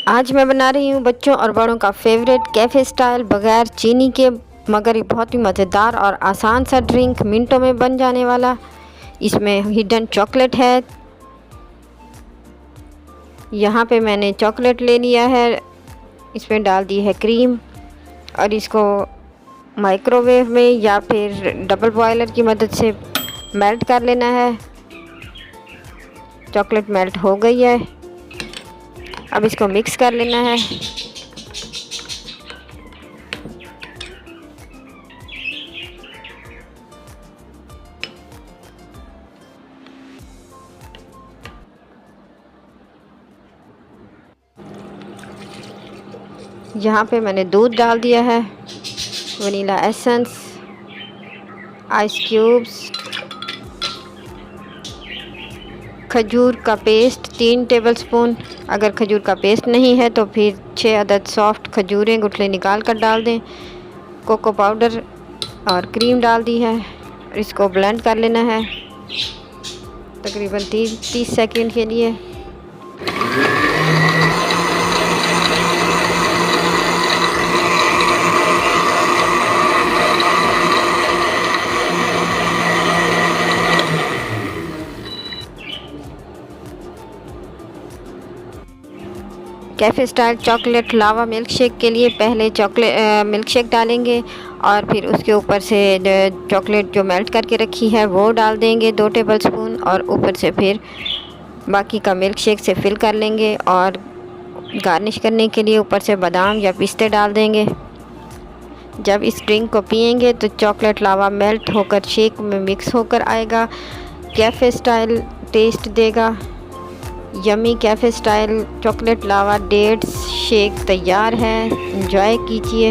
आज मैं बना रही हूँ बच्चों और बड़ों का फेवरेट कैफ़े स्टाइल बग़ैर चीनी के मगर ये बहुत ही मज़ेदार और आसान सा ड्रिंक, मिनटों में बन जाने वाला। इसमें हिडन चॉकलेट है। यहाँ पे मैंने चॉकलेट ले लिया है, इसमें डाल दी है क्रीम और इसको माइक्रोवेव में या फिर डबल बॉयलर की मदद से मेल्ट कर लेना है। चॉकलेट मेल्ट हो गई है, अब इसको मिक्स कर लेना है। यहाँ पे मैंने दूध डाल दिया है, वनीला एसेंस, आइस क्यूब्स, खजूर का पेस्ट 3 टेबलस्पून। अगर खजूर का पेस्ट नहीं है तो फिर 6 अदद सॉफ्ट खजूरें गुठली निकाल कर डाल दें। कोको पाउडर और क्रीम डाल दी है, इसको ब्लेंड कर लेना है तकरीबन 30 सेकंड के लिए। कैफ़े स्टाइल चॉकलेट लावा मिल्क शेक के लिए पहले मिल्क शेक डालेंगे और फिर उसके ऊपर से चॉकलेट जो मेल्ट करके रखी है वो डाल देंगे 2 टेबलस्पून और ऊपर से फिर बाकी का मिल्क शेक से फिल कर लेंगे और गार्निश करने के लिए ऊपर से बादाम या पिस्ते डाल देंगे। जब इस ड्रिंक को पियेंगे तो चॉकलेट लावा मेल्ट होकर शेक में मिक्स होकर आएगा, कैफ़े स्टाइल टेस्ट देगा। यमी कैफ़े स्टाइल चॉकलेट लावा डेट्स शेक तैयार है, एंजॉय कीजिए।